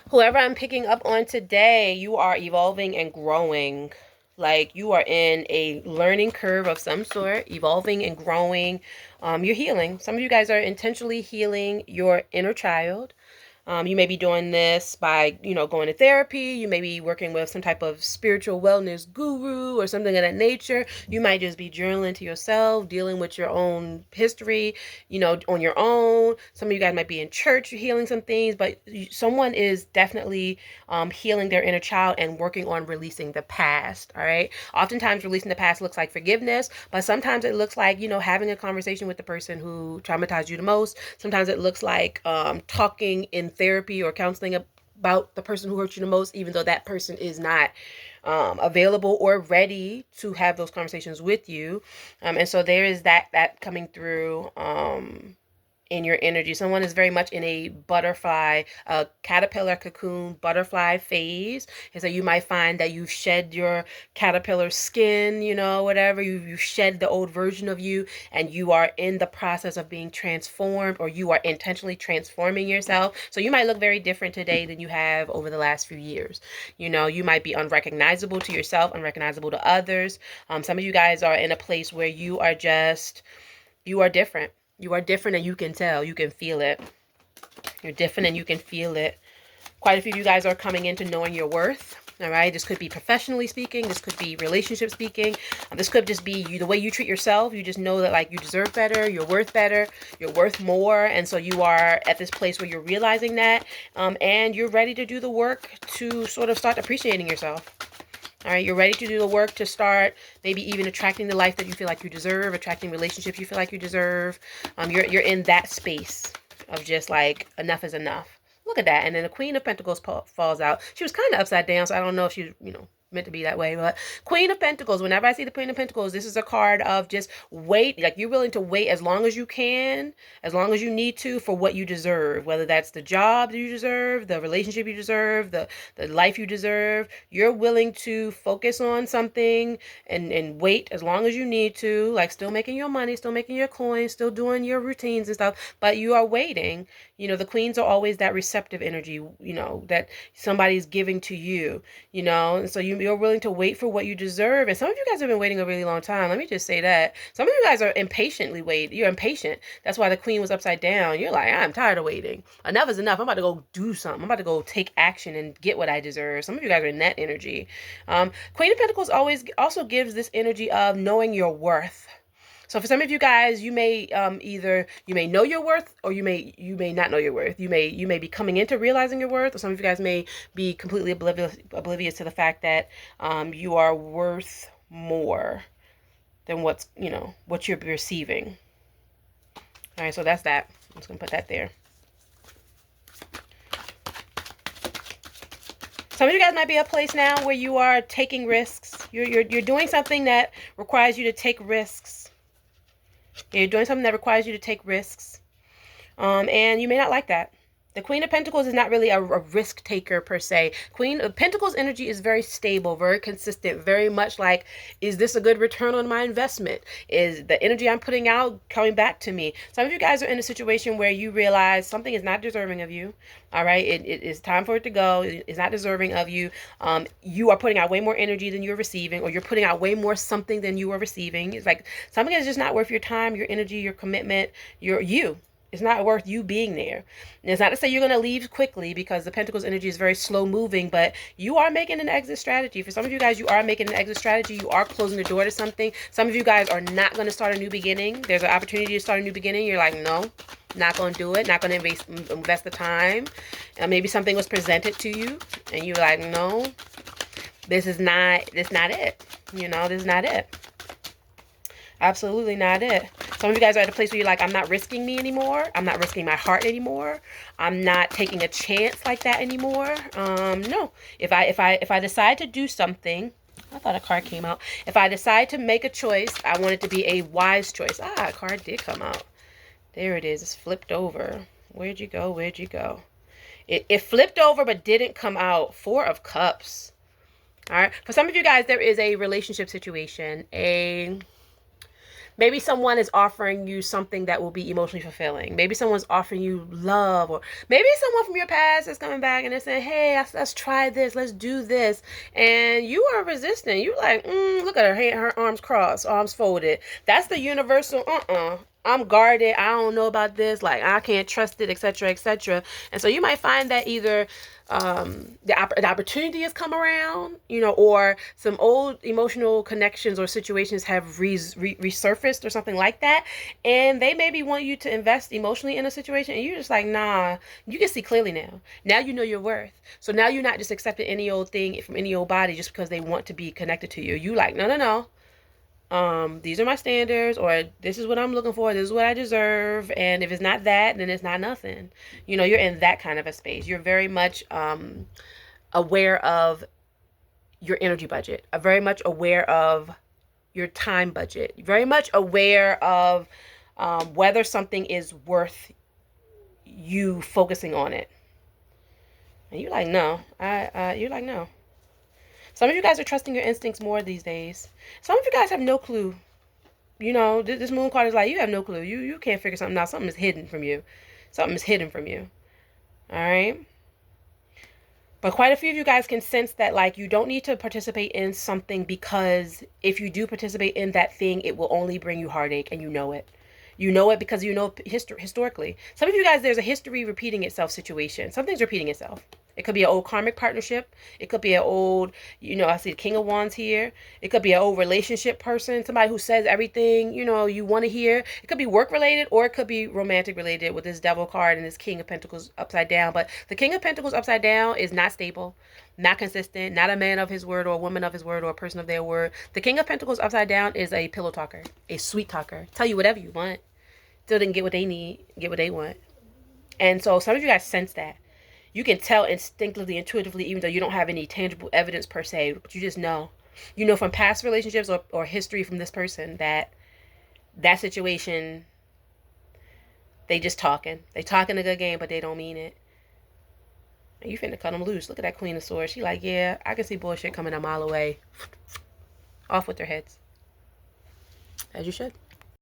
Whoever I'm picking up on today, you are evolving and growing. Like you are in a learning curve of some sort, evolving and growing. You're healing. Some of you guys are intentionally healing your inner child. You may be doing this by, going to therapy. You may be working with some type of spiritual wellness guru or something of that nature. You might just be journaling to yourself, dealing with your own history, on your own. Some of you guys might be in church healing some things, but someone is definitely healing their inner child and working on releasing the past. All right. Oftentimes, releasing the past looks like forgiveness, but sometimes it looks like, having a conversation with the person who traumatized you the most. Sometimes it looks like talking in therapy or counseling about the person who hurt you the most, even though that person is not available or ready to have those conversations with you. And so there is that coming through in your energy. Someone is very much in a butterfly, caterpillar, cocoon, butterfly phase. And so you might find that you've shed your caterpillar skin, whatever. You shed the old version of you, and you are in the process of being transformed, or you are intentionally transforming yourself. So you might look very different today than you have over the last few years. You might be unrecognizable to yourself, unrecognizable to others. Some of you guys are in a place where you are different. You are different, and you can tell. You can feel it. You're different and you can feel it. Quite a few of you guys are coming into knowing your worth. All right. This could be professionally speaking. This could be relationship speaking. This could just be the way you treat yourself. You just know that like you deserve better. You're worth more. And so you are at this place where you're realizing that. And you're ready to do the work to sort of start appreciating yourself. All right, you're ready to do the work to start maybe even attracting the life that you feel like you deserve, attracting relationships you feel like you deserve. You're in that space of just like enough is enough. Look at that. And then the Queen of Pentacles falls out. She was kind of upside down, so I don't know if she, meant to be that way. But Queen of Pentacles, whenever I see the Queen of Pentacles, this is a card of just wait. Like you're willing to wait as long as you can, as long as you need to for what you deserve, whether that's the job that you deserve, the relationship you deserve, the life you deserve. You're willing to focus on something and wait as long as you need to, like still making your money, still making your coins, still doing your routines and stuff, but you are waiting. The queens are always that receptive energy, that somebody's giving to you, and so you're willing to wait for what you deserve. And some of you guys have been waiting a really long time. Let me just say that. Some of you guys are impatiently waiting. You're impatient. That's why the queen was upside down. You're like, I'm tired of waiting. Enough is enough. I'm about to go do something. I'm about to go take action and get what I deserve. Some of you guys are in that energy. Queen of Pentacles always also gives this energy of knowing your worth. So for some of you guys, you may either you may know your worth, or you may not know your worth. You may be coming into realizing your worth, or some of you guys may be completely oblivious to the fact that you are worth more than what you're receiving. All right, so that's that. I'm just gonna put that there. Some of you guys might be at a place now where you are taking risks. You're doing something that requires you to take risks. You're doing something that requires you to take risks. And you may not like that. The Queen of Pentacles is not really a risk taker per se. Queen of Pentacles energy is very stable, very consistent, very much like, is this a good return on my investment? Is the energy I'm putting out coming back to me? Some of you guys are in a situation where you realize something is not deserving of you. All right, it is time for it to go. It's not deserving of you. You are putting out way more energy than you're receiving, or you're putting out way more something than you are receiving. It's like something is just not worth your time, your energy, your commitment, you. It's not worth you being there. And it's not to say you're going to leave quickly, because the Pentacles energy is very slow moving, but you are making an exit strategy. For some of you guys, you are making an exit strategy. You are closing the door to something. Some of you guys are not going to start a new beginning. There's an opportunity to start a new beginning. You're like, no, not going to do it. Not going to invest the time. Maybe something was presented to you and you're like, no, this is not it. This is not it. Absolutely not it. Some of you guys are at a place where you're like, I'm not risking me anymore. I'm not risking my heart anymore. I'm not taking a chance like that anymore. No. If I decide to do something, I thought a card came out. If I decide to make a choice, I want it to be a wise choice. A card did come out. There it is. It's flipped over. Where'd you go? Where'd you go? It flipped over but didn't come out. Four of Cups. All right. For some of you guys, there is a relationship situation, Maybe someone is offering you something that will be emotionally fulfilling. Maybe someone's offering you love, or maybe someone from your past is coming back and they're saying, "Hey, let's try this, let's do this," and you are resistant. You like, look at her, her arms crossed, arms folded. That's the universal. I'm guarded. I don't know about this. Like, I can't trust it, etc., etc. And so you might find that either the opportunity has come around, or some old emotional connections or situations have resurfaced or something like that, and they maybe want you to invest emotionally in a situation, and you're just like, nah. You can see clearly now. Now you know your worth. So now you're not just accepting any old thing from any old body just because they want to be connected to you. You like, no, no, no. These are my standards, or this is what I'm looking for, this is what I deserve, and if it's not that, then it's not nothing. You're in that kind of a space. You're very much aware of your energy budget, very much aware of your time budget, very much aware of whether something is worth you focusing on it. And you're like, no. You're like, no. Some of you guys are trusting your instincts more these days. Some of you guys have no clue. This moon card is like, you have no clue. You can't figure something out. Something is hidden from you. Something is hidden from you. All right? But quite a few of you guys can sense that, like, you don't need to participate in something, because if you do participate in that thing, it will only bring you heartache, and you know it. You know it because you know historically. Some of you guys, there's a history repeating itself situation. Something's repeating itself. It could be an old karmic partnership. It could be an old, I see the King of Wands here. It could be an old relationship person, somebody who says everything, you want to hear. It could be work related, or it could be romantic related with this Devil card and this King of Pentacles upside down. But the King of Pentacles upside down is not stable, not consistent, not a man of his word or a woman of his word or a person of their word. The King of Pentacles upside down is a pillow talker, a sweet talker. Tell you whatever you want. Still didn't get what they need, get what they want. And so some of you guys sense that. You can tell instinctively, intuitively, even though you don't have any tangible evidence per se, but you just know. You know from past relationships or history from this person that situation, they just talking. They talking a good game, but they don't mean it. And you finna cut them loose. Look at that Queen of Swords. She like, yeah, I can see bullshit coming a mile away. Off with their heads. As you should.